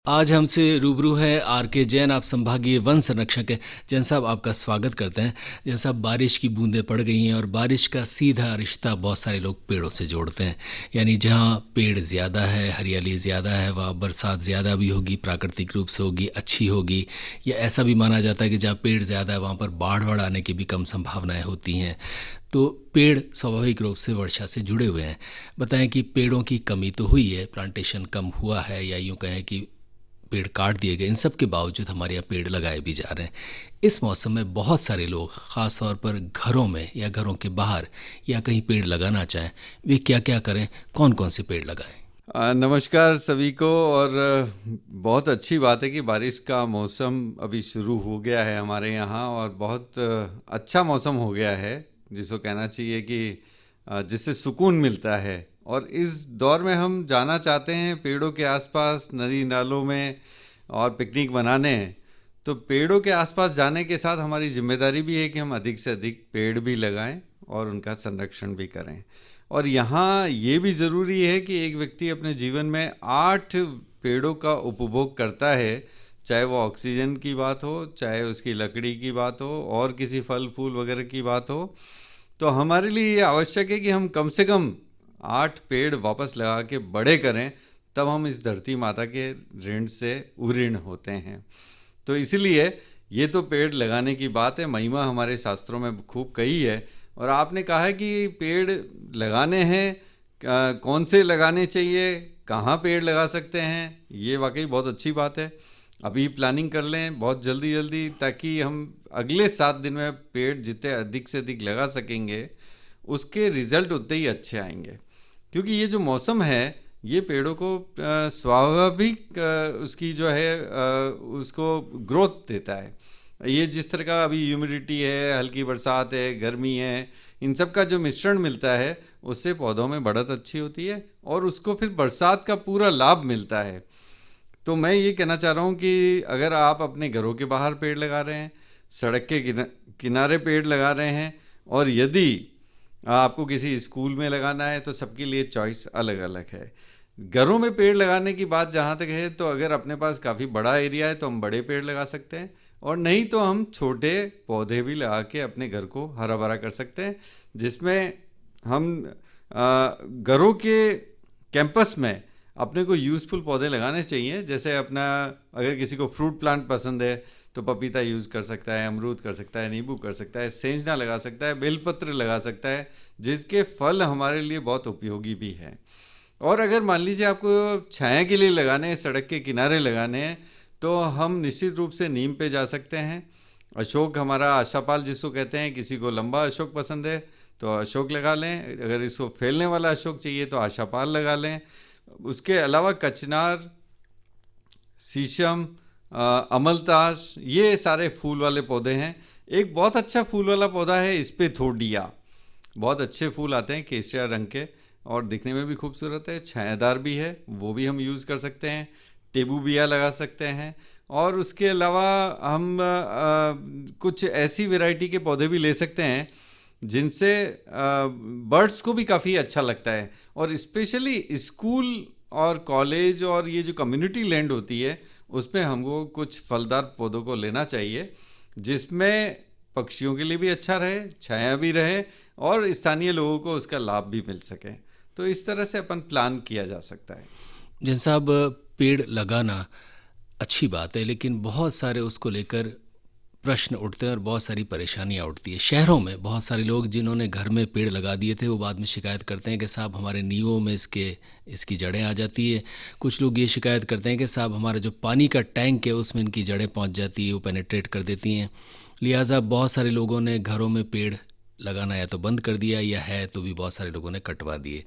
आज हमसे रूबरू है आर के जैन। आप संभागीय वन संरक्षक हैं। जैन साहब, आपका स्वागत करते हैं। जैन साहब, बारिश की बूंदें पड़ गई हैं और बारिश का सीधा रिश्ता बहुत सारे लोग पेड़ों से जोड़ते हैं। यानी जहाँ पेड़ ज़्यादा है, हरियाली ज़्यादा है, वहाँ बरसात ज़्यादा भी होगी, प्राकृतिक रूप से होगी, अच्छी होगी। या ऐसा भी माना जाता है कि जहाँ पेड़ ज़्यादा है वहाँ पर बाढ़ आने की भी कम संभावनाएँ होती हैं। तो पेड़ स्वाभाविक रूप से वर्षा से जुड़े हुए हैं। बताएं कि पेड़ों की कमी तो हुई है, प्लांटेशन कम हुआ है, या यूँ कहें कि पेड़ काट दिए गए, इन सब के बावजूद हमारे यहाँ पेड़ लगाए भी जा रहे हैं। इस मौसम में बहुत सारे लोग ख़ास तौर पर घरों में या घरों के बाहर या कहीं पेड़ लगाना चाहें, वे क्या क्या करें, कौन कौन से पेड़ लगाएं? नमस्कार सभी को। और बहुत अच्छी बात है कि बारिश का मौसम अभी शुरू हो गया है हमारे यहाँ, और बहुत अच्छा मौसम हो गया है जिसको कहना चाहिए कि जिससे सुकून मिलता है। और इस दौर में हम जाना चाहते हैं पेड़ों के आसपास, नदी नालों में, और पिकनिक मनाने। तो पेड़ों के आसपास जाने के साथ हमारी जिम्मेदारी भी है कि हम अधिक से अधिक पेड़ भी लगाएं और उनका संरक्षण भी करें। और यहाँ ये भी ज़रूरी है कि एक व्यक्ति अपने जीवन में 8 पेड़ों का उपभोग करता है, चाहे वो ऑक्सीजन की बात हो, चाहे उसकी लकड़ी की बात हो, और किसी फल फूल वगैरह की बात हो। तो हमारे लिए ये आवश्यक है कि हम कम से कम 8 पेड़ वापस लगा के बड़े करें, तब हम इस धरती माता के ऋण से उऋण होते हैं। तो इसीलिए ये तो पेड़ लगाने की बात है, महिमा हमारे शास्त्रों में खूब कही है। और आपने कहा है कि पेड़ लगाने हैं, कौन से लगाने चाहिए, कहाँ पेड़ लगा सकते हैं, ये वाकई बहुत अच्छी बात है। अभी प्लानिंग कर लें बहुत जल्दी जल्दी, ताकि हम अगले 7 दिन में पेड़ जितने अधिक से अधिक लगा सकेंगे, उसके रिजल्ट उतने ही अच्छे आएंगे। क्योंकि ये जो मौसम है ये पेड़ों को स्वाभाविक उसकी जो है उसको ग्रोथ देता है। ये जिस तरह का अभी ह्यूमिडिटी है, हल्की बरसात है, गर्मी है, इन सब का जो मिश्रण मिलता है उससे पौधों में बढ़त अच्छी होती है और उसको फिर बरसात का पूरा लाभ मिलता है। तो मैं ये कहना चाह रहा हूँ कि अगर आप अपने घरों के बाहर पेड़ लगा रहे हैं, सड़क के किनारे पेड़ लगा रहे हैं, और यदि आपको किसी स्कूल में लगाना है तो सबके लिए चॉइस अलग अलग है। घरों में पेड़ लगाने की बात जहाँ तक है, तो अगर अपने पास काफ़ी बड़ा एरिया है तो हम बड़े पेड़ लगा सकते हैं, और नहीं तो हम छोटे पौधे भी लगा के अपने घर को हरा भरा कर सकते हैं, जिसमें हम घरों के कैंपस में अपने को यूज़फुल पौधे लगाने चाहिए। जैसे अपना, अगर किसी को फ्रूट प्लांट पसंद है तो पपीता यूज़ कर सकता है, अमरूद कर सकता है, नींबू कर सकता है, सेंजना लगा सकता है, बेलपत्र लगा सकता है, जिसके फल हमारे लिए बहुत उपयोगी भी हैं। और अगर मान लीजिए आपको छाया के लिए लगाने हैं, सड़क के किनारे लगाने हैं, तो हम निश्चित रूप से नीम पे जा सकते हैं। अशोक हमारा आशापाल जिसको कहते हैं, किसी को लंबा अशोक पसंद है तो अशोक लगा लें, अगर इसको फैलने वाला अशोक चाहिए तो आशापाल लगा लें। उसके अलावा कचनार, शीशम, अमलतास, ये सारे फूल वाले पौधे हैं। एक बहुत अच्छा फूल वाला पौधा है स्पेथोडिया, बहुत अच्छे फूल आते हैं केसरिया रंग के, और दिखने में भी खूबसूरत है, छायादार भी है, वो भी हम यूज़ कर सकते हैं। टेबूबिया लगा सकते हैं। और उसके अलावा हम कुछ ऐसी वैरायटी के पौधे भी ले सकते हैं जिनसे बर्ड्स को भी काफ़ी अच्छा लगता है। और स्पेशली स्कूल और कॉलेज और ये जो कम्युनिटी लैंड होती है उसमें हमको कुछ फलदार पौधों को लेना चाहिए, जिसमें पक्षियों के लिए भी अच्छा रहे, छाया भी रहे, और स्थानीय लोगों को उसका लाभ भी मिल सके। तो इस तरह से अपन प्लान किया जा सकता है। जैन साहब, पेड़ लगाना अच्छी बात है, लेकिन बहुत सारे उसको लेकर प्रश्न उठते हैं और बहुत सारी परेशानियां उठती है। शहरों में बहुत सारे लोग जिन्होंने घर में पेड़ लगा दिए थे वो बाद में शिकायत करते हैं कि साहब हमारे नींवों में इसकी जड़ें आ जाती है। कुछ लोग ये शिकायत करते हैं कि साहब हमारा जो पानी का टैंक है उसमें इनकी जड़ें पहुंच जाती है, वो पेनिट्रेट कर देती हैं। लिहाजा बहुत सारे लोगों ने घरों में पेड़ लगाना या तो बंद कर दिया, या है तो भी बहुत सारे लोगों ने कटवा दिए।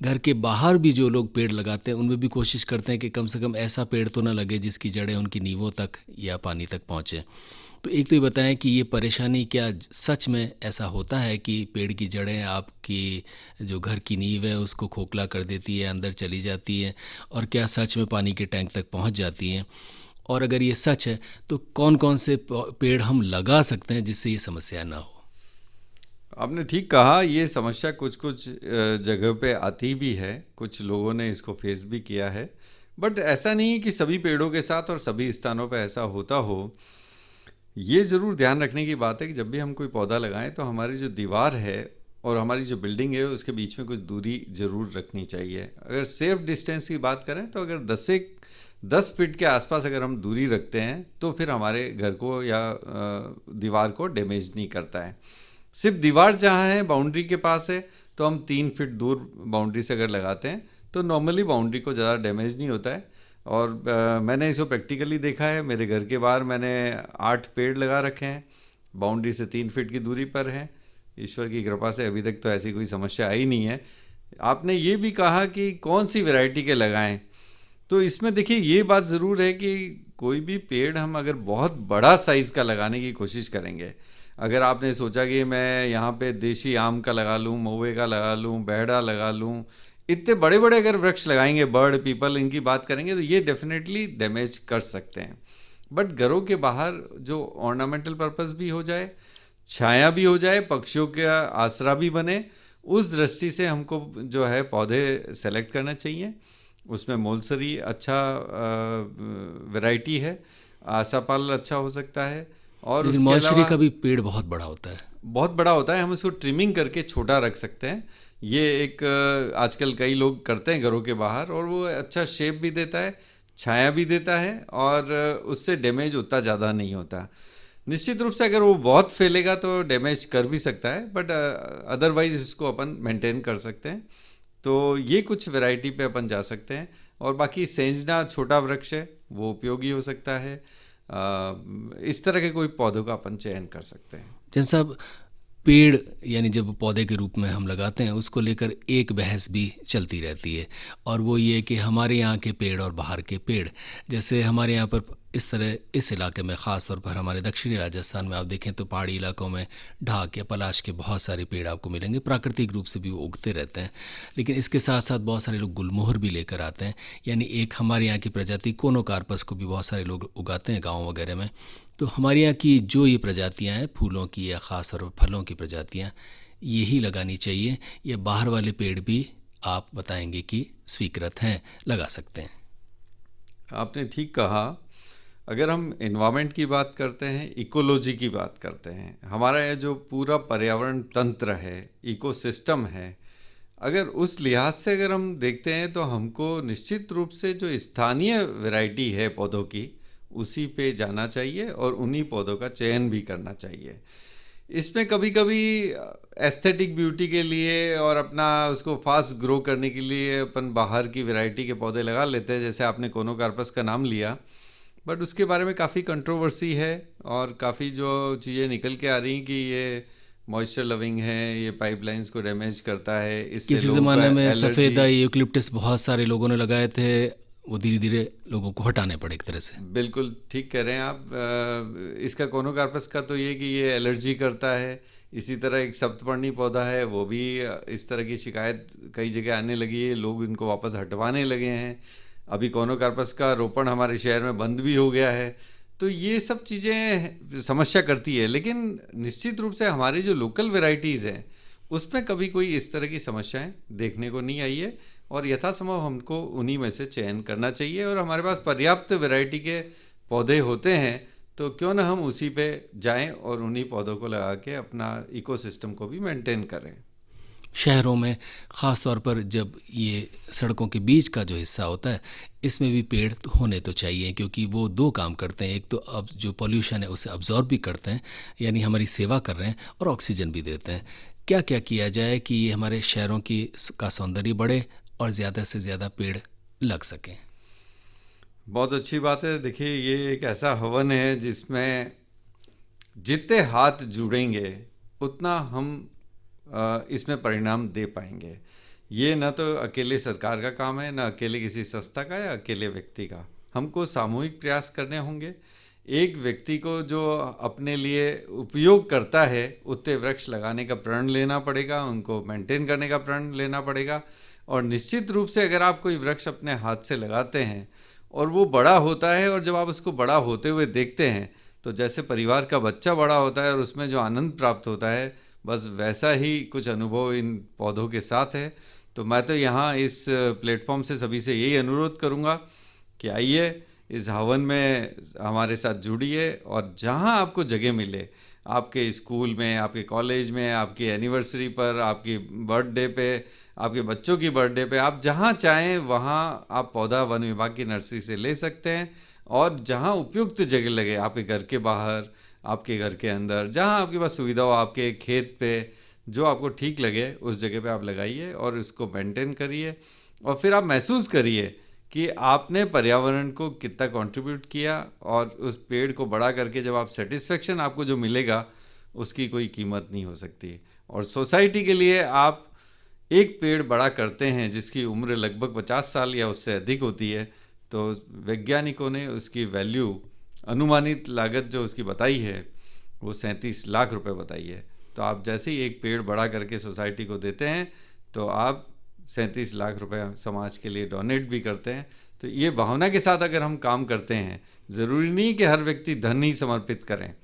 घर के बाहर भी जो लोग पेड़ लगाते हैं उनमें भी कोशिश करते हैं कि कम से कम ऐसा पेड़ तो ना लगे जिसकी जड़ें उनकी नींवों तक या पानी तक पहुँचें। तो एक तो ये बताएं कि ये परेशानी क्या सच में ऐसा होता है कि पेड़ की जड़ें आपकी जो घर की नींव है उसको खोखला कर देती है, अंदर चली जाती है, और क्या सच में पानी के टैंक तक पहुंच जाती हैं? और अगर ये सच है तो कौन कौन से पेड़ हम लगा सकते हैं जिससे ये समस्या ना हो? आपने ठीक कहा, ये समस्या कुछ कुछ जगह पे आती भी है, कुछ लोगों ने इसको फेस भी किया है। बट ऐसा नहीं है कि सभी पेड़ों के साथ और सभी स्थानों पर ऐसा होता हो। ये ज़रूर ध्यान रखने की बात है कि जब भी हम कोई पौधा लगाएं तो हमारी जो दीवार है और हमारी जो बिल्डिंग है उसके बीच में कुछ दूरी ज़रूर रखनी चाहिए। अगर सेफ डिस्टेंस की बात करें तो अगर 10 फीट के आसपास अगर हम दूरी रखते हैं तो फिर हमारे घर को या दीवार को डैमेज नहीं करता है। सिर्फ दीवार जहाँ है बाउंड्री के पास है तो हम 3 फीट दूर बाउंड्री से अगर लगाते हैं तो नॉर्मली बाउंड्री को ज़्यादा डैमेज नहीं होता है। और मैंने इसको प्रैक्टिकली देखा है। मेरे घर के बाहर मैंने 8 पेड़ लगा रखे हैं, बाउंड्री से 3 फीट की दूरी पर है। ईश्वर की कृपा से अभी तक तो ऐसी कोई समस्या आई नहीं है। आपने ये भी कहा कि कौन सी वैरायटी के लगाएं, तो इसमें देखिए ये बात ज़रूर है कि कोई भी पेड़ हम अगर बहुत बड़ा साइज़ का लगाने की कोशिश करेंगे, अगर आपने सोचा कि मैं यहाँ पे देशी आम का लगा लूँ, महुए का लगा लूँ, बेहड़ा लगा लूँ, इतने बड़े बड़े अगर वृक्ष लगाएंगे, बर्ड पीपल इनकी बात करेंगे तो ये डेफिनेटली डैमेज कर सकते हैं। बट घरों के बाहर जो ऑर्नामेंटल पर्पस भी हो जाए, छाया भी हो जाए, पक्षियों का आसरा भी बने, उस दृष्टि से हमको जो है पौधे सेलेक्ट करना चाहिए। उसमें मोलसरी अच्छा वैरायटी है, आसापाल अच्छा हो सकता है। और लेकिन उसके मॉलशरी अलावा का भी पेड़ बहुत बड़ा होता है। बहुत बड़ा होता है, हम इसको ट्रिमिंग करके छोटा रख सकते हैं। ये एक आजकल कई लोग करते हैं घरों के बाहर, और वो अच्छा शेप भी देता है, छाया भी देता है, और उससे डैमेज उतना ज़्यादा नहीं होता। निश्चित रूप से अगर वो बहुत फैलेगा तो डैमेज कर भी सकता है, बट अदरवाइज इसको अपन मेंटेन कर सकते हैं। तो ये कुछ वैरायटी पे अपन जा सकते हैं। और बाकी सेंजना छोटा वृक्ष है, वो उपयोगी हो सकता है। इस तरह के कोई पौधों का अपन चयन कर सकते हैं। जैसे साहब, पेड़ यानी जब पौधे के रूप में हम लगाते हैं उसको लेकर एक बहस भी चलती रहती है, और वो ये कि हमारे यहाँ के पेड़ और बाहर के पेड़। जैसे हमारे यहाँ पर इस तरह इस इलाके में ख़ास तौर पर हमारे दक्षिणी राजस्थान में आप देखें तो पहाड़ी इलाकों में ढाक या पलाश के बहुत सारे पेड़ आपको मिलेंगे, प्राकृतिक रूप से भी वो उगते रहते हैं। लेकिन इसके साथ साथ बहुत सारे लोग गुलमोहर भी लेकर आते हैं, यानी एक हमारे यहाँ की प्रजाति कोनोकार्पस को भी बहुत सारे लोग उगाते हैं गाँव वगैरह में। तो हमारे यहाँ की जो ये प्रजातियाँ हैं फूलों की या ख़ास तौर पर फलों की प्रजातियाँ, यही लगानी चाहिए, या बाहर वाले पेड़ भी आप बताएंगे कि स्वीकृत हैं, लगा सकते हैं? आपने ठीक कहा। अगर हम एनवायरनमेंट की बात करते हैं, इकोलॉजी की बात करते हैं, हमारा ये जो पूरा पर्यावरण तंत्र है, इकोसिस्टम है, अगर उस लिहाज से अगर हम देखते हैं तो हमको निश्चित रूप से जो स्थानीय वैरायटी है पौधों की, उसी पे जाना चाहिए और उन्हीं पौधों का चयन भी करना चाहिए। इसमें कभी कभी एस्थेटिक ब्यूटी के लिए और अपना उसको फास्ट ग्रो करने के लिए अपन बाहर की वैरायटी के पौधे लगा लेते हैं, जैसे आपने कोनोकार्पस का नाम लिया। बट उसके बारे में काफ़ी कंट्रोवर्सी है और काफ़ी जो चीज़ें निकल के आ रही हैं कि ये मॉइस्चर लविंग है, ये पाइपलाइंस को डैमेज करता है, इससे किसी लोगों ज़माने को में एलर्जी। सफ़ेदा यूकलिप्टस बहुत सारे लोगों ने लगाए थे, वो धीरे धीरे लोगों को हटाने पड़े एक तरह से। बिल्कुल ठीक कह रहे हैं आप। इसका कोनोकार्पस का तो ये कि ये एलर्जी करता है। इसी तरह एक सप्तपर्णी पौधा है, वो भी इस तरह की शिकायत कई जगह आने लगी है, लोग इनको वापस हटवाने लगे हैं। अभी कोनोकार्पस का रोपण हमारे शहर में बंद भी हो गया है। तो ये सब चीज़ें समस्या करती है, लेकिन निश्चित रूप से हमारी जो लोकल वैरायटीज़ हैं उसमें कभी कोई इस तरह की समस्याएं देखने को नहीं आई है, और यथासंभव हमको उन्हीं में से चयन करना चाहिए। और हमारे पास पर्याप्त वैरायटी के पौधे होते हैं तो क्यों ना हम उसी पे जाएं और उन्हीं पौधों को लगा के अपना इकोसिस्टम को भी मेंटेन करें। शहरों में ख़ास तौर पर जब ये सड़कों के बीच का जो हिस्सा होता है, इसमें भी पेड़ तो होने तो चाहिए, क्योंकि वो दो काम करते हैं। एक तो अब जो पॉल्यूशन है उसे अब्जॉर्ब भी करते हैं, यानी हमारी सेवा कर रहे हैं, और ऑक्सीजन भी देते हैं। क्या क्या किया जाए कि ये हमारे शहरों की का सौंदर्य बढ़े और ज़्यादा से ज़्यादा पेड़ लग सकें? बहुत अच्छी बात है। देखिए, ये एक ऐसा हवन है जिसमें जितने हाथ जुड़ेंगे उतना हम इसमें परिणाम दे पाएंगे। ये ना तो अकेले सरकार का काम है, ना अकेले किसी संस्था का या अकेले व्यक्ति का। हमको सामूहिक प्रयास करने होंगे। एक व्यक्ति को जो अपने लिए उपयोग करता है उतने वृक्ष लगाने का प्रण लेना पड़ेगा, उनको मेंटेन करने का प्रण लेना पड़ेगा। और निश्चित रूप से अगर आप कोई वृक्ष अपने हाथ से लगाते हैं और वो बड़ा होता है, और जब आप उसको बड़ा होते हुए देखते हैं तो जैसे परिवार का बच्चा बड़ा होता है और उसमें जो आनंद प्राप्त होता है, बस वैसा ही कुछ अनुभव इन पौधों के साथ है। तो मैं तो यहाँ इस प्लेटफॉर्म से सभी से यही अनुरोध करूँगा कि आइए इस हवन में हमारे साथ जुड़िए, और जहाँ आपको जगह मिले, आपके स्कूल में, आपके कॉलेज में, आपकी एनिवर्सरी पर, आपकी बर्थडे पे, आपके बच्चों की बर्थडे पे, आप जहाँ चाहें वहाँ आप पौधा वन विभाग की नर्सरी से ले सकते हैं। और जहाँ उपयुक्त जगह लगे, आपके घर के बाहर, आपके घर के अंदर, जहाँ आपके पास सुविधा हो, आपके खेत पे, जो आपको ठीक लगे उस जगह पे आप लगाइए और इसको मेंटेन करिए। और फिर आप महसूस करिए कि आपने पर्यावरण को कितना कंट्रीब्यूट किया, और उस पेड़ को बड़ा करके जब आप सेटिस्फेक्शन आपको जो मिलेगा उसकी कोई कीमत नहीं हो सकती। और सोसाइटी के लिए आप एक पेड़ बड़ा करते हैं जिसकी उम्र लगभग 50 साल या उससे अधिक होती है, तो वैज्ञानिकों ने उसकी वैल्यू, अनुमानित लागत जो उसकी बताई है वो 37 लाख रुपए बताई है। तो आप जैसे ही एक पेड़ बड़ा करके सोसाइटी को देते हैं तो आप 37 लाख रुपए समाज के लिए डोनेट भी करते हैं। तो ये भावना के साथ अगर हम काम करते हैं, ज़रूरी नहीं कि हर व्यक्ति धन ही समर्पित करें,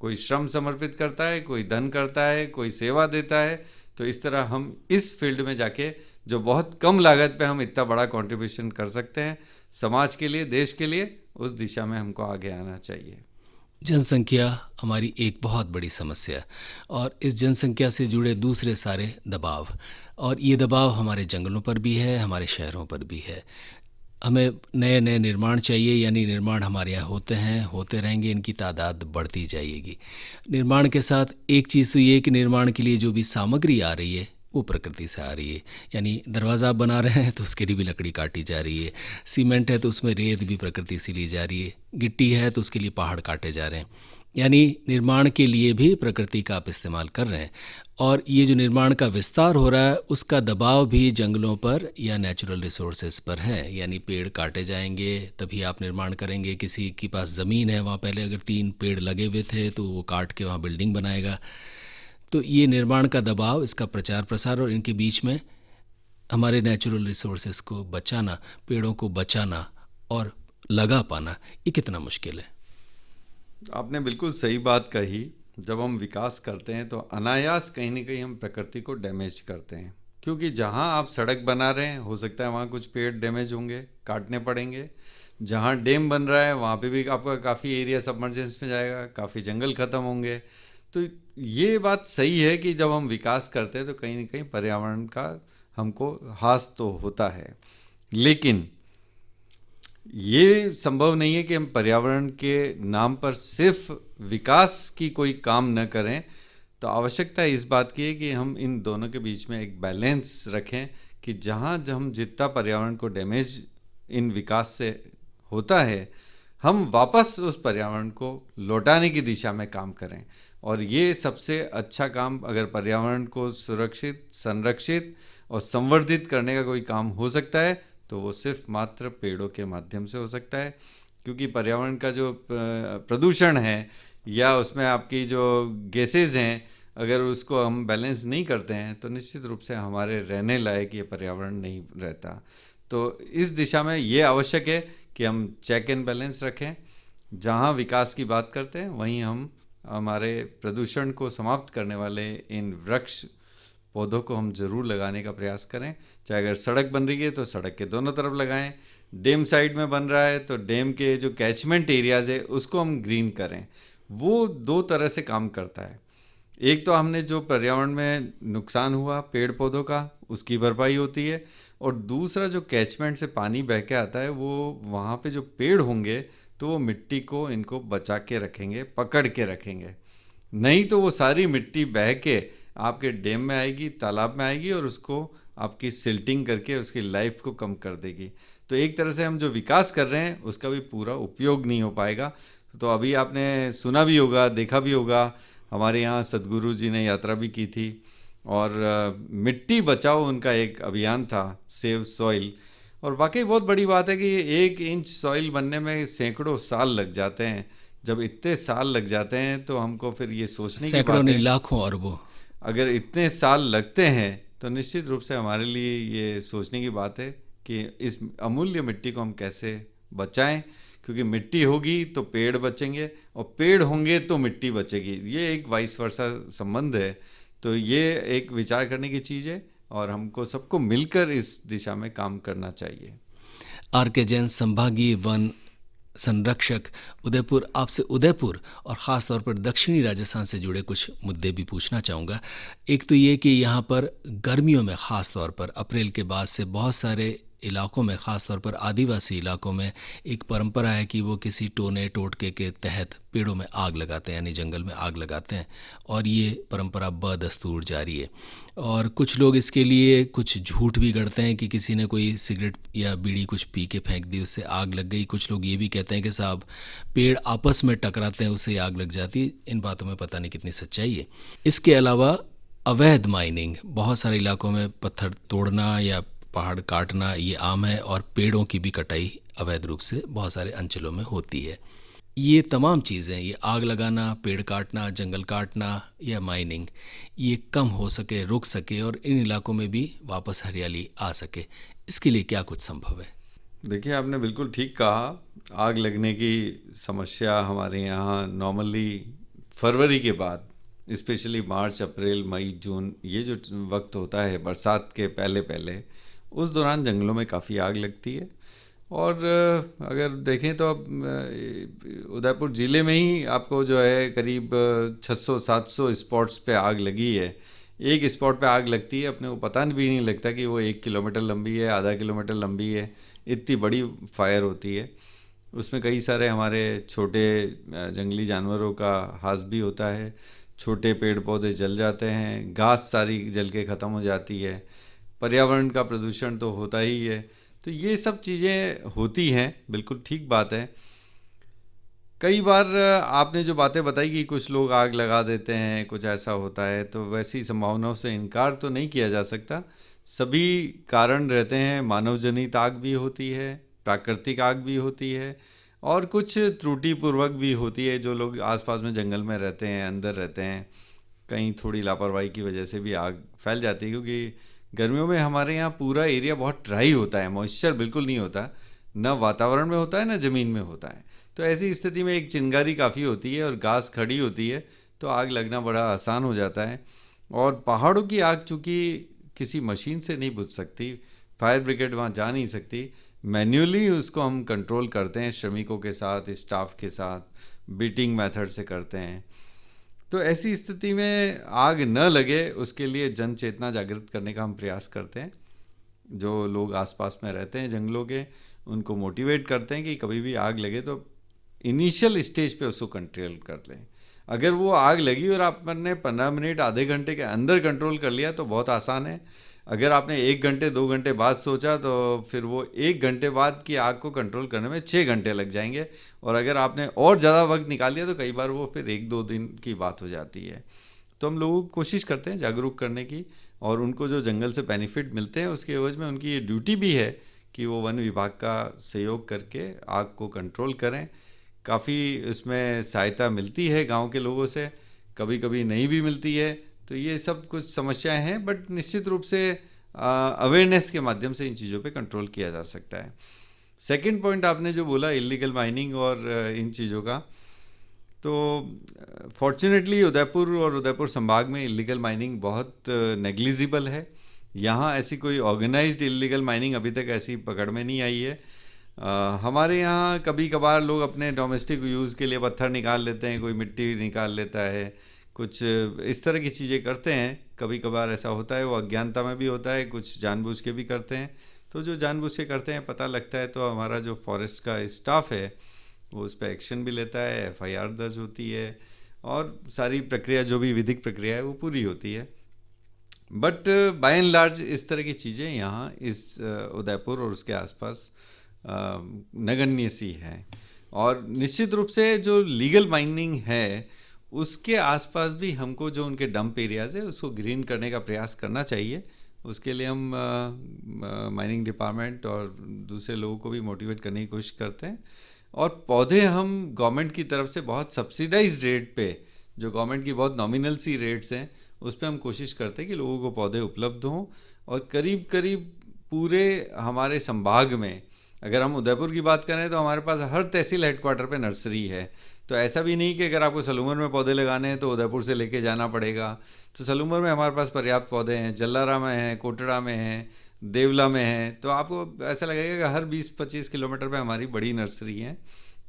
कोई श्रम समर्पित करता है, कोई धन करता है, कोई सेवा देता है। तो इस तरह हम इस फील्ड में जाके जो बहुत कम लागत पे हम इतना बड़ा कंट्रीब्यूशन कर सकते हैं समाज के लिए, देश के लिए, उस दिशा में हमको आगे आना चाहिए। जनसंख्या हमारी एक बहुत बड़ी समस्या, और इस जनसंख्या से जुड़े दूसरे सारे दबाव, और ये दबाव हमारे जंगलों पर भी है, हमारे शहरों पर भी है। हमें नए नए निर्माण चाहिए, यानी निर्माण हमारे यहाँ होते हैं, होते रहेंगे, इनकी तादाद बढ़ती जाएगी। निर्माण के साथ एक चीज़ तो ये कि निर्माण के लिए जो भी सामग्री आ रही है वो प्रकृति से आ रही है। यानी दरवाज़ा आप बना रहे हैं तो उसके लिए भी लकड़ी काटी जा रही है, सीमेंट है तो उसमें रेत भी प्रकृति से ली जा रही है, गिट्टी है तो उसके लिए पहाड़ काटे जा रहे हैं। यानी निर्माण के लिए भी प्रकृति का आप इस्तेमाल कर रहे हैं, और ये जो निर्माण का विस्तार हो रहा है उसका दबाव भी जंगलों पर या नेचुरल रिसोर्सेज पर है। यानी पेड़ काटे जाएंगे तभी आप निर्माण करेंगे। किसी के पास ज़मीन है, वहाँ पहले अगर 3 पेड़ लगे हुए थे तो वो काट के वहाँ बिल्डिंग बनाएगा। तो ये निर्माण का दबाव, इसका प्रचार प्रसार, और इनके बीच में हमारे नेचुरल रिसोर्सेज को बचाना, पेड़ों को बचाना और लगा पाना, ये कितना मुश्किल है। आपने बिल्कुल सही बात कही। जब हम विकास करते हैं तो अनायास कहीं ना कहीं हम प्रकृति को डैमेज करते हैं, क्योंकि जहाँ आप सड़क बना रहे हैं हो सकता है वहाँ कुछ पेड़ डैमेज होंगे, काटने पड़ेंगे। जहाँ डैम बन रहा है वहाँ पे भी आपका काफ़ी एरिया सबमर्जेंस में जाएगा, काफ़ी जंगल ख़त्म होंगे। तो ये बात सही है कि जब हम विकास करते हैं तो कहीं ना कहीं पर्यावरण का हमको हास तो होता है, लेकिन ये संभव नहीं है कि हम पर्यावरण के नाम पर सिर्फ विकास की कोई काम न करें। तो आवश्यकता इस बात की है कि हम इन दोनों के बीच में एक बैलेंस रखें कि जहाँ हम जितना पर्यावरण को डैमेज इन विकास से होता है, हम वापस उस पर्यावरण को लौटाने की दिशा में काम करें। और ये सबसे अच्छा काम, अगर पर्यावरण को सुरक्षित, संरक्षित और संवर्धित करने का कोई काम हो सकता है तो वो सिर्फ मात्र पेड़ों के माध्यम से हो सकता है। क्योंकि पर्यावरण का जो प्रदूषण है या उसमें आपकी जो गैसेज हैं, अगर उसको हम बैलेंस नहीं करते हैं तो निश्चित रूप से हमारे रहने लायक ये पर्यावरण नहीं रहता। तो इस दिशा में ये आवश्यक है कि हम चेक एंड बैलेंस रखें। जहाँ विकास की बात करते हैं वहीं हम हमारे प्रदूषण को समाप्त करने वाले इन वृक्ष पौधों को हम ज़रूर लगाने का प्रयास करें। चाहे अगर सड़क बन रही है तो सड़क के दोनों तरफ लगाएं, डैम साइड में बन रहा है तो डैम के जो कैचमेंट एरियाज़ है उसको हम ग्रीन करें। वो 2 तरह से काम करता है। एक तो हमने जो पर्यावरण में नुकसान हुआ पेड़ पौधों का, उसकी भरपाई होती है, और दूसरा जो कैचमेंट से पानी बह के आता है वो वहाँ पे जो पेड़ होंगे तो वो मिट्टी को इनको बचा के रखेंगे, पकड़ के रखेंगे। नहीं तो वो सारी मिट्टी बह के आपके डैम में आएगी, तालाब में आएगी और उसको आपकी सिल्टिंग करके उसकी लाइफ को कम कर देगी। तो एक तरह से हम जो विकास कर रहे हैं उसका भी पूरा उपयोग नहीं हो पाएगा। तो अभी आपने सुना भी होगा, देखा भी होगा, हमारे यहाँ सद्गुरु जी ने यात्रा भी की थी और मिट्टी बचाओ उनका एक अभियान था, सेव सॉइल। और वाकई बहुत बड़ी बात है कि 1 इंच सॉइल बनने में सैकड़ों साल लग जाते हैं। जब इतने साल लग जाते हैं तो हमको फिर ये सोचने की बात है, लाखों अरबों, अगर इतने साल लगते हैं तो निश्चित रूप से हमारे लिए ये सोचने की बात है कि इस अमूल्य मिट्टी को हम कैसे बचाएं। क्योंकि मिट्टी होगी तो पेड़ बचेंगे और पेड़ होंगे तो मिट्टी बचेगी। ये एक वाइस वर्सा संबंध है। तो ये एक विचार करने की चीज़ है और हमको सबको मिलकर इस दिशा में काम करना चाहिए। आर के जैन, संभागीय वन संरक्षक, उदयपुर। आपसे उदयपुर और ख़ास तौर पर दक्षिणी राजस्थान से जुड़े कुछ मुद्दे भी पूछना चाहूँगा। एक तो ये कि यहाँ पर गर्मियों में ख़ास तौर पर अप्रैल के बाद से बहुत सारे इलाकों में, ख़ास तौर पर आदिवासी इलाकों में, एक परंपरा है कि वो किसी टोने टोटके के तहत पेड़ों में आग लगाते हैं, यानी जंगल में आग लगाते हैं, और ये परंपरा बदस्तूर जारी है। और कुछ लोग इसके लिए कुछ झूठ भी गढ़ते हैं कि किसी ने कोई सिगरेट या बीड़ी कुछ पी के फेंक दी, उससे आग लग गई। कुछ लोग ये भी कहते हैं कि साहब पेड़ आपस में टकराते हैं, उससे आग लग जाती है। इन बातों में पता नहीं कितनी सच्चाई है। इसके अलावा अवैध माइनिंग, बहुत सारे इलाकों में पत्थर तोड़ना या पहाड़ काटना ये आम है, और पेड़ों की भी कटाई अवैध रूप से बहुत सारे अंचलों में होती है। ये तमाम चीज़ें, ये आग लगाना, पेड़ काटना, जंगल काटना या माइनिंग, ये कम हो सके, रुक सके और इन इलाकों में भी वापस हरियाली आ सके, इसके लिए क्या कुछ संभव है? देखिए, आपने बिल्कुल ठीक कहा। आग लगने की समस्या हमारे यहाँ नॉर्मली फरवरी के बाद, स्पेशली मार्च, अप्रैल, मई, जून, ये जो वक्त होता है बरसात के पहले पहले, उस दौरान जंगलों में काफ़ी आग लगती है। और अगर देखें तो अब उदयपुर ज़िले में ही आपको जो है करीब 600-700 स्पॉट्स पे आग लगी है। एक स्पॉट पे आग लगती है, अपने को पता भी नहीं लगता कि वो 1 किलोमीटर लंबी है, आधा किलोमीटर लंबी है, इतनी बड़ी फायर होती है। उसमें कई सारे हमारे छोटे जंगली जानवरों का हाथ भी होता है, छोटे पेड़ पौधे जल जाते हैं, घास सारी जल के ख़त्म हो जाती है, पर्यावरण का प्रदूषण तो होता ही है। तो ये सब चीज़ें होती हैं, बिल्कुल ठीक बात है। कई बार आपने जो बातें बताई कि कुछ लोग आग लगा देते हैं, कुछ ऐसा होता है, तो वैसी संभावनाओं से इनकार तो नहीं किया जा सकता। सभी कारण रहते हैं, मानव जनित आग भी होती है, प्राकृतिक आग भी होती है, और कुछ त्रुटिपूर्वक भी होती है। जो लोग आसपास में जंगल में रहते हैं, अंदर रहते हैं, कहीं थोड़ी लापरवाही की वजह से भी आग फैल जाती है। क्योंकि गर्मियों में हमारे यहाँ पूरा एरिया बहुत ड्राई होता है, मॉइस्चर बिल्कुल नहीं होता, ना वातावरण में होता है ना ज़मीन में होता है। तो ऐसी स्थिति में एक चिंगारी काफ़ी होती है और घास खड़ी होती है, तो आग लगना बड़ा आसान हो जाता है। और पहाड़ों की आग चूँकि किसी मशीन से नहीं बुझ सकती, फायर ब्रिगेड वहाँ जा नहीं सकती, मैन्युअली उसको हम कंट्रोल करते हैं, श्रमिकों के साथ, स्टाफ के साथ, बीटिंग मेथड से करते हैं। तो ऐसी स्थिति में आग न लगे, उसके लिए जन चेतना जागृत करने का हम प्रयास करते हैं। जो लोग आसपास में रहते हैं जंगलों के, उनको मोटिवेट करते हैं कि कभी भी आग लगे तो इनिशियल स्टेज पे उसको कंट्रोल कर लें। अगर वो आग लगी और आपने 15 मिनट, आधे घंटे के अंदर कंट्रोल कर लिया तो बहुत आसान है। अगर आपने 1 घंटे 2 घंटे बाद सोचा तो फिर वो 1 घंटे बाद की आग को कंट्रोल करने में 6 घंटे लग जाएंगे। और अगर आपने और ज़्यादा वक्त निकाल लिया तो कई बार वो फिर 1-2 दिन की बात हो जाती है। तो हम लोगों को कोशिश करते हैं जागरूक करने की, और उनको जो जंगल से बेनिफिट मिलते हैं उसके एवज में उनकी ये ड्यूटी भी है कि वो वन विभाग का सहयोग करके आग को कंट्रोल करें। काफ़ी इसमें सहायता मिलती है गांव के लोगों से, कभी कभी नहीं भी मिलती है। तो ये सब कुछ समस्याएं हैं, बट निश्चित रूप से अवेयरनेस के माध्यम से इन चीज़ों पे कंट्रोल किया जा सकता है। सेकंड पॉइंट आपने जो बोला इलीगल माइनिंग और इन चीज़ों का, तो फॉर्चुनेटली उदयपुर और उदयपुर संभाग में इलीगल माइनिंग बहुत नेग्लिजिबल है। यहाँ ऐसी कोई ऑर्गेनाइज्ड इलीगल माइनिंग अभी तक ऐसी पकड़ में नहीं आई है। हमारे यहाँ कभी कभार लोग अपने डोमेस्टिक यूज़ के लिए पत्थर निकाल लेते हैं, कोई मिट्टी निकाल लेता है, कुछ इस तरह की चीज़ें करते हैं। कभी कभार ऐसा होता है, वो अज्ञानता में भी होता है, कुछ जानबूझ के भी करते हैं। तो जो जानबूझ के करते हैं पता लगता है तो हमारा जो फॉरेस्ट का स्टाफ है वो उस पर एक्शन भी लेता है, FIR दर्ज होती है, और सारी प्रक्रिया जो भी विधिक प्रक्रिया है वो पूरी होती है। बट बाय एंड लार्ज इस तरह की चीज़ें यहाँ इस उदयपुर और उसके आसपास नगण्य सी है। और निश्चित रूप से जो लीगल माइनिंग है उसके आसपास भी हमको जो उनके डंप एरियाज़ है उसको ग्रीन करने का प्रयास करना चाहिए। उसके लिए हम माइनिंग डिपार्टमेंट और दूसरे लोगों को भी मोटिवेट करने की कोशिश करते हैं। और पौधे हम गवर्नमेंट की तरफ से बहुत सब्सिडाइज्ड रेट पे, जो गवर्नमेंट की बहुत नॉमिनल सी रेट्स हैं, उस पर हम कोशिश करते हैं कि लोगों को पौधे उपलब्ध हों। और करीब करीब पूरे हमारे संभाग में, अगर हम उदयपुर की बात करें तो हमारे पास हर तहसील हेडक्वार्टर पे नर्सरी है। तो ऐसा भी नहीं कि अगर आपको सलूमर में पौधे लगाने हैं तो उदयपुर से लेके जाना पड़ेगा। तो सलूमर में हमारे पास पर्याप्त पौधे हैं, जल्लारा में हैं, कोटड़ा में हैं, देवला में है, तो आपको ऐसा लगेगा कि हर 20-25 किलोमीटर पे हमारी बड़ी नर्सरी है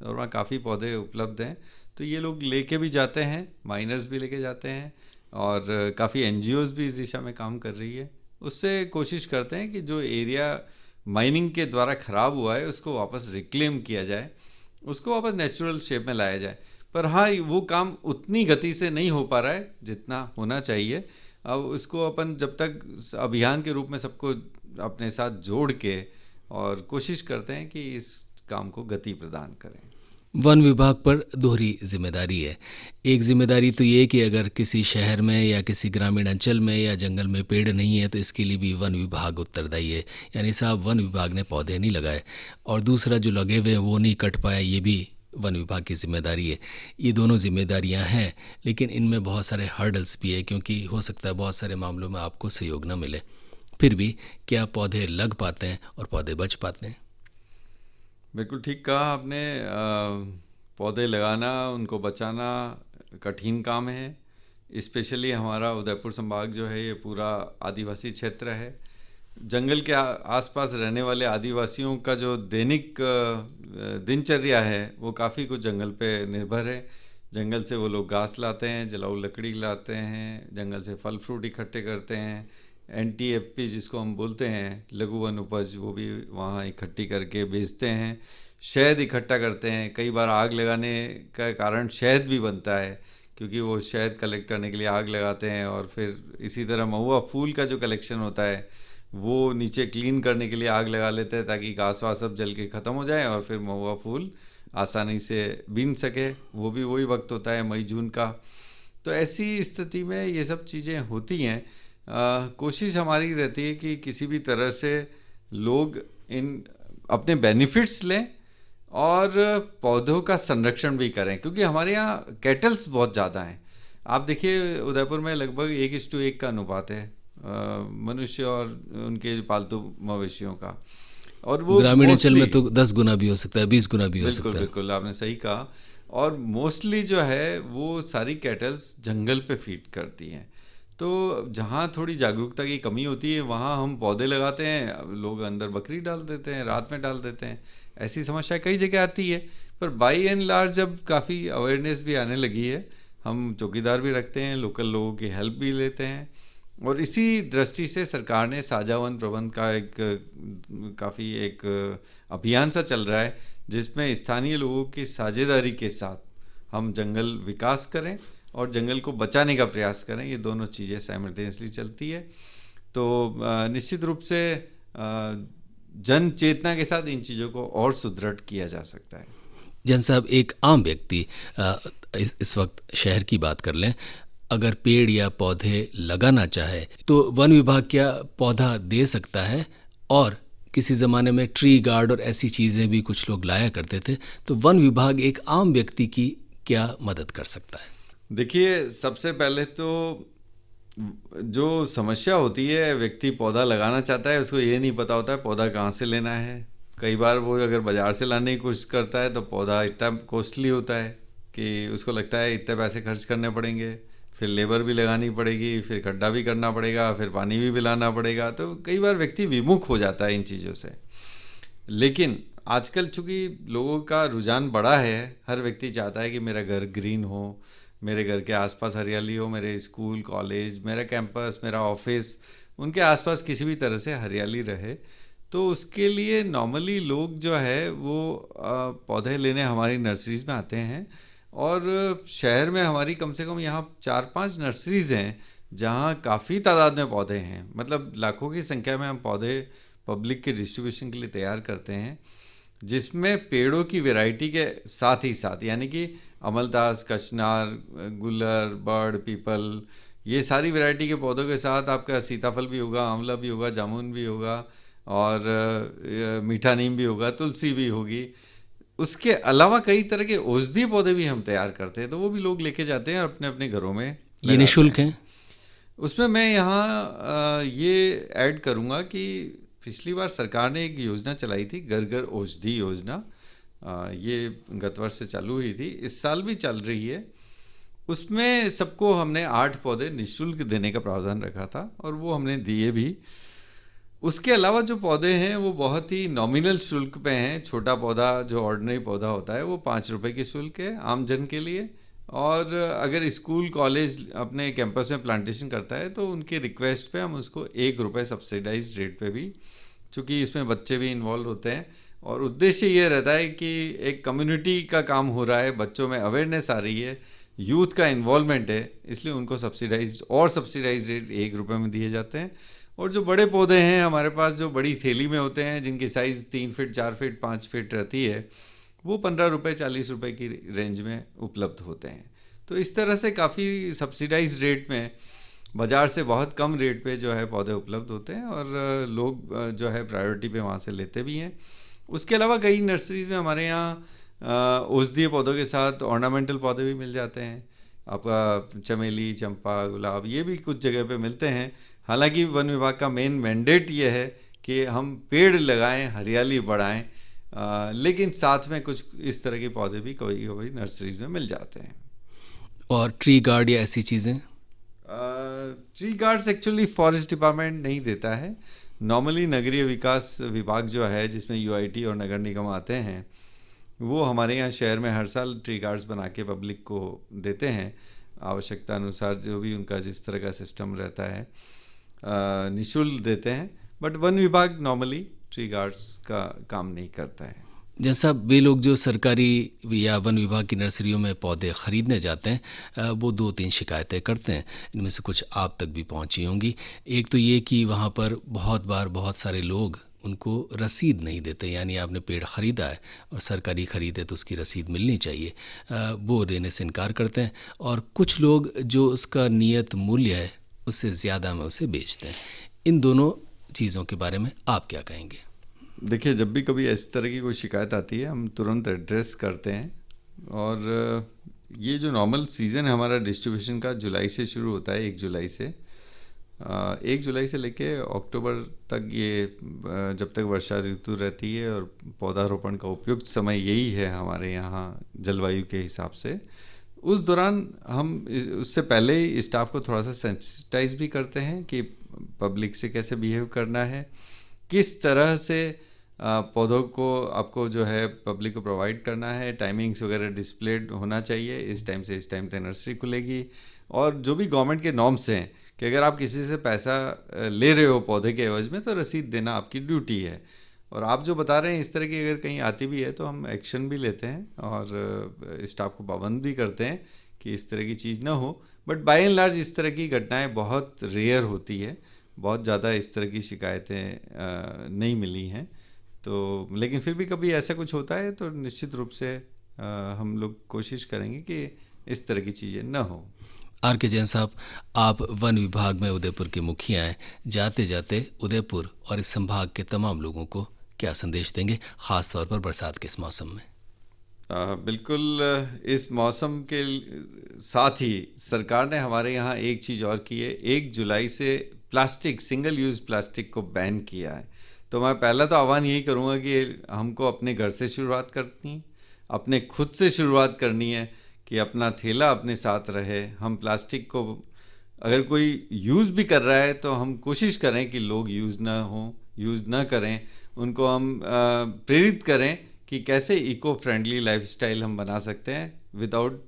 और वहाँ काफ़ी पौधे उपलब्ध हैं। तो ये लोग लेके भी जाते हैं, माइनर्स भी लेके जाते हैं, और काफ़ी एनजीओज़ भी इस दिशा में काम कर रही है। उससे कोशिश करते हैं कि जो एरिया माइनिंग के द्वारा ख़राब हुआ है उसको वापस रिक्लेम किया जाए, उसको वापस नेचुरल शेप में लाया जाए। पर हाँ, वो काम उतनी गति से नहीं हो पा रहा है जितना होना चाहिए। अब उसको अपन जब तक अभियान के रूप में सबको अपने साथ जोड़ के और कोशिश करते हैं कि इस काम को गति प्रदान करें। वन विभाग पर दोहरी जिम्मेदारी है। एक जिम्मेदारी तो ये कि अगर किसी शहर में या किसी ग्रामीण अंचल में या जंगल में पेड़ नहीं है तो इसके लिए भी वन विभाग उत्तरदायी है, यानी साहब वन विभाग ने पौधे नहीं लगाए, और दूसरा जो लगे हुए हैं वो नहीं कट पाया, ये भी वन विभाग की जिम्मेदारी है। ये दोनों जिम्मेदारियां हैं, लेकिन इनमें बहुत सारे हर्डल्स भी है, क्योंकि हो सकता है बहुत सारे मामलों में आपको सहयोग न मिले। फिर भी क्या पौधे लग पाते हैं और पौधे बच पाते हैं? बिल्कुल ठीक कहा आपने। पौधे लगाना, उनको बचाना कठिन काम है। स्पेशली हमारा उदयपुर संभाग जो है ये पूरा आदिवासी क्षेत्र है। जंगल के आसपास रहने वाले आदिवासियों का जो दैनिक दिनचर्या है वो काफ़ी कुछ जंगल पे निर्भर है। जंगल से वो लोग घास लाते हैं, जलाऊ लकड़ी लाते हैं, जंगल से फल फ्रूट इकट्ठे करते हैं, NTFP जिसको हम बोलते हैं लघु वन उपज, वो भी वहाँ इकट्ठी करके बेचते हैं। शहद इकट्ठा करते हैं। कई बार आग लगाने का कारण शहद भी बनता है, क्योंकि वो शहद कलेक्ट करने के लिए आग लगाते हैं। और फिर इसी तरह महुआ फूल का जो कलेक्शन होता है वो नीचे क्लीन करने के लिए आग लगा लेते हैं, ताकि घास वास सब जल के ख़त्म हो जाए और फिर महुआ फूल आसानी से बीन सके। वो भी वही वक्त होता है मई जून का। तो ऐसी स्थिति में ये सब चीज़ें होती हैं। कोशिश हमारी रहती है कि किसी भी तरह से लोग इन अपने बेनिफिट्स लें और पौधों का संरक्षण भी करें, क्योंकि हमारे यहाँ कैटल्स बहुत ज़्यादा हैं। आप देखिए उदयपुर में लगभग 1:1 का अनुपात है मनुष्य और उनके पालतू मवेशियों का। और वो ग्रामीण अंचल में तो 10 गुना भी हो सकता है, 20 गुना भी हो बिल्कुल सकता है। बिल्कुल आपने सही कहा। और मोस्टली जो है वो सारी कैटल्स जंगल पे फीड करती हैं। तो जहाँ थोड़ी जागरूकता की कमी होती है वहाँ हम पौधे लगाते हैं, लोग अंदर बकरी डाल देते हैं, रात में डाल देते हैं। ऐसी समस्या कई जगह आती है। पर बाई एंड लार्ज जब काफ़ी अवेयरनेस भी आने लगी है, हम चौकीदार भी रखते हैं, लोकल लोगों की हेल्प भी लेते हैं। और इसी दृष्टि से सरकार ने साझा वन प्रबंध का काफ़ी एक अभियान सा चल रहा है, जिसमें स्थानीय लोगों की साझेदारी के साथ हम जंगल विकास करें और जंगल को बचाने का प्रयास करें। ये दोनों चीज़ें साइमल्टेनियसली चलती है। तो निश्चित रूप से जन चेतना के साथ इन चीज़ों को और सुदृढ़ किया जा सकता है। जन साहब, एक आम व्यक्ति इस वक्त शहर की बात कर लें, अगर पेड़ या पौधे लगाना चाहे तो वन विभाग क्या पौधा दे सकता है? और किसी ज़माने में ट्री गार्ड और ऐसी चीज़ें भी कुछ लोग लाया करते थे, तो वन विभाग एक आम व्यक्ति की क्या मदद कर सकता है? देखिए, सबसे पहले तो जो समस्या होती है, व्यक्ति पौधा लगाना चाहता है, उसको ये नहीं पता होता है पौधा कहाँ से लेना है। कई बार वो अगर बाज़ार से लाने की कोशिश करता है तो पौधा इतना कॉस्टली होता है कि उसको लगता है इतने पैसे खर्च करने पड़ेंगे, फिर लेबर भी लगानी पड़ेगी, फिर गड्ढा भी करना पड़ेगा, फिर पानी भी पिलाना पड़ेगा। तो कई बार व्यक्ति विमुख हो जाता है इन चीज़ों से। लेकिन आजकल चूँकि लोगों का रुझान बड़ा है, हर व्यक्ति चाहता है कि मेरा घर ग्रीन हो, मेरे घर के आसपास हरियाली हो, मेरे स्कूल कॉलेज, मेरा कैंपस, मेरा ऑफिस, उनके आसपास किसी भी तरह से हरियाली रहे। तो उसके लिए नॉर्मली लोग जो है वो पौधे लेने हमारी नर्सरीज़ में आते हैं। और शहर में हमारी कम से कम यहाँ 4-5 नर्सरीज़ हैं जहाँ काफ़ी तादाद में पौधे हैं। मतलब लाखों की संख्या में हम पौधे पब्लिक के डिस्ट्रीब्यूशन के लिए तैयार करते हैं, जिसमें पेड़ों की वैरायटी के साथ ही साथ, यानी कि अमलतास, कचनार, गुल्लर, बर्ड, पीपल, ये सारी वैरायटी के पौधों के साथ आपका सीताफल भी होगा, आंवला भी होगा, जामुन भी होगा और मीठा नीम भी होगा, तुलसी भी होगी। उसके अलावा कई तरह के औषधीय पौधे भी हम तैयार करते हैं, तो वो भी लोग लेके जाते हैं और अपने अपने घरों में ये निःशुल्क हैं? उसमें मैं यहाँ ये ऐड करूँगा कि पिछली बार सरकार ने एक योजना चलाई थी, घर घर औषधि योजना। ये गत वर्ष से चालू हुई थी, इस साल भी चल रही है। उसमें सबको हमने 8 पौधे निःशुल्क देने का प्रावधान रखा था और वो हमने दिए भी। उसके अलावा जो पौधे हैं वो बहुत ही नॉमिनल शुल्क पे हैं। छोटा पौधा जो ऑर्डिनरी पौधा होता है वो 5 रुपए की शुल्क है आम जन के लिए। और अगर स्कूल कॉलेज अपने कैंपस में प्लांटेशन करता है तो उनकी रिक्वेस्ट पे हम उसको 1 रुपये सब्सिडाइज रेट पे भी, चूँकि इसमें बच्चे भी इन्वॉल्व होते हैं और उद्देश्य ये रहता है कि एक कम्युनिटी का काम हो रहा है, बच्चों में अवेयरनेस आ रही है, यूथ का इन्वॉल्वमेंट है, इसलिए उनको सब्सिडाइज रेट 1 रुपये में दिए जाते हैं। और जो बड़े पौधे हैं हमारे पास, जो बड़ी थैली में होते हैं, जिनकी साइज़ 3 फीट 4 फीट 5 फीट रहती है, वो 15 रुपये 40 रुपये की रेंज में उपलब्ध होते हैं। तो इस तरह से काफ़ी सब्सिडाइज रेट में, बाज़ार से बहुत कम रेट पे जो है पौधे उपलब्ध होते हैं और लोग जो है प्रायोरिटी पे वहाँ से लेते भी हैं। उसके अलावा कई नर्सरीज़ में हमारे यहाँ औषधीय पौधों के साथ ऑर्नामेंटल पौधे भी मिल जाते हैं। आपका चमेली, चंपा, गुलाब, ये भी कुछ जगह पे मिलते हैं। हालांकि वन विभाग का मेन मैंडेट ये है कि हम पेड़ लगाएं, हरियाली बढ़ाएं, लेकिन साथ में कुछ इस तरह के पौधे भी कभी कभी नर्सरीज में मिल जाते हैं। और ट्री गार्ड या ऐसी चीज़ें? Tree guards actually forest department नहीं देता है। नॉर्मली नगरीय विकास विभाग जो है, जिसमें यूआईटी और नगर निगम आते हैं, वो हमारे यहाँ शहर में हर साल ट्री गार्ड्स बना के पब्लिक को देते हैं, आवश्यकता अनुसार जो भी उनका जिस तरह का सिस्टम रहता है निःशुल्क देते हैं। बट वन विभाग नॉर्मली ट्री गार्ड्स का काम नहीं करता है। जैसा वे लोग जो सरकारी या वन विभाग की नर्सरियों में पौधे ख़रीदने जाते हैं, वो 2-3 शिकायतें करते हैं। इनमें से कुछ आप तक भी पहुंची होंगी। एक तो ये कि वहाँ पर बहुत बार बहुत सारे लोग उनको रसीद नहीं देते, यानी आपने पेड़ ख़रीदा है और सरकारी ख़रीद है तो उसकी रसीद मिलनी चाहिए, वो देने से इनकार करते हैं। और कुछ लोग जो उसका नियत मूल्य है उससे ज़्यादा में उसे बेचते हैं। इन दोनों चीज़ों के बारे में आप क्या कहेंगे? देखिए, जब भी कभी इस तरह की कोई शिकायत आती है हम तुरंत एड्रेस करते हैं। और ये जो नॉर्मल सीज़न है हमारा डिस्ट्रीब्यूशन का, जुलाई से शुरू होता है, 1 जुलाई से 1 जुलाई से लेके अक्टूबर तक, ये जब तक वर्षा ऋतु रहती है और पौधारोपण का उपयुक्त समय यही है हमारे यहाँ जलवायु के हिसाब से। उस दौरान हम उससे पहले ही स्टाफ को थोड़ा सा सेंसिटाइज भी करते हैं कि पब्लिक से कैसे बिहेव करना है, किस तरह से पौधों को आपको जो है पब्लिक को प्रोवाइड करना है, टाइमिंग्स वगैरह डिस्प्लेड होना चाहिए, इस टाइम से इस टाइम तक नर्सरी खुलेगी। और जो भी गवर्नमेंट के नॉर्म्स हैं कि अगर आप किसी से पैसा ले रहे हो पौधे के एवज में तो रसीद देना आपकी ड्यूटी है। और आप जो बता रहे हैं इस तरह की अगर कहीं आती भी है तो हम एक्शन भी लेते हैं और स्टाफ को पाबंद भी करते हैं कि इस तरह की चीज़ ना हो। बट बाय एंड लार्ज इस तरह की घटनाएं बहुत रेयर होती है, बहुत ज़्यादा इस तरह की शिकायतें नहीं मिली हैं। तो लेकिन फिर भी कभी ऐसा कुछ होता है तो निश्चित रूप से हम लोग कोशिश करेंगे कि इस तरह की चीज़ें ना हो। आर.के. जैन साहब, आप वन विभाग में उदयपुर के मुखिया हैं। जाते जाते उदयपुर और इस संभाग के तमाम लोगों को क्या संदेश देंगे, ख़ास तौर पर बरसात के इस मौसम में? बिल्कुल, इस मौसम के साथ ही सरकार ने हमारे यहाँ एक चीज़ और की है। 1 जुलाई से प्लास्टिक, सिंगल यूज़ प्लास्टिक को बैन किया है। तो मैं पहला तो आह्वान यही करूँगा कि हमको अपने घर से शुरुआत करनी है, अपने खुद से शुरुआत करनी है कि अपना थैला अपने साथ रहे। हम प्लास्टिक को अगर कोई यूज़ भी कर रहा है तो हम कोशिश करें कि लोग यूज़ ना करें, उनको हम प्रेरित करें कि कैसे इको फ्रेंडली लाइफस्टाइल हम बना सकते हैं विदाउट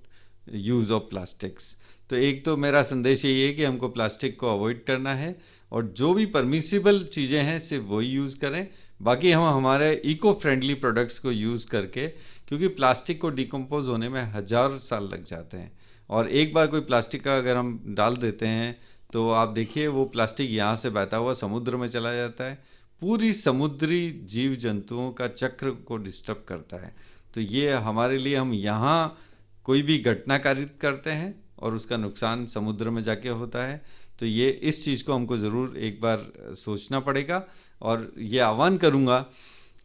यूज़ ऑफ प्लास्टिक्स। तो एक तो मेरा संदेश यही है कि हमको प्लास्टिक को अवॉइड करना है और जो भी परमिसिबल चीज़ें हैं सिर्फ वही यूज़ करें, बाकी हम हमारे इको फ्रेंडली प्रोडक्ट्स को यूज़ करके, क्योंकि प्लास्टिक को डिकम्पोज होने में 1000 साल लग जाते हैं। और एक बार कोई प्लास्टिक का अगर हम डाल देते हैं तो आप देखिए वो प्लास्टिक यहाँ से बहता हुआ समुद्र में चला जाता है, पूरी समुद्री जीव जंतुओं का चक्र को डिस्टर्ब करता है। तो ये हमारे लिए, हम यहाँ कोई भी घटना कारित करते हैं और उसका नुकसान समुद्र में जाके होता है, तो ये इस चीज़ को हमको ज़रूर एक बार सोचना पड़ेगा। और ये आह्वान करूँगा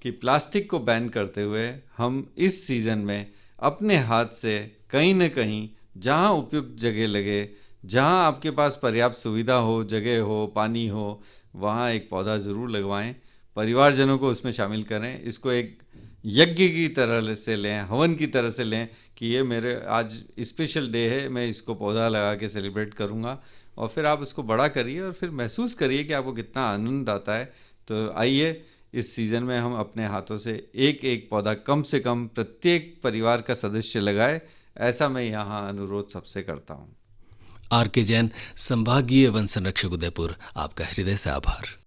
कि प्लास्टिक को बैन करते हुए हम इस सीज़न में अपने हाथ से कहीं न कहीं, जहाँ उपयुक्त जगह लगे, जहाँ आपके पास पर्याप्त सुविधा हो, जगह हो, पानी हो, वहाँ एक पौधा ज़रूर लगवाएं, परिवारजनों को उसमें शामिल करें, इसको एक यज्ञ की तरह से लें, हवन की तरह से लें कि ये मेरे आज स्पेशल डे है, मैं इसको पौधा लगा के सेलिब्रेट करूँगा। और फिर आप उसको बड़ा करिए और फिर महसूस करिए कि आपको कितना आनंद आता है तो आइए इस सीज़न में हम अपने हाथों से एक एक पौधा कम से कम प्रत्येक परिवार का सदस्य लगाए, ऐसा मैं यहाँ अनुरोध सबसे करता हूँ। आर के जैन, संभागीय वन संरक्षक, उदयपुर, आपका हृदय से आभार।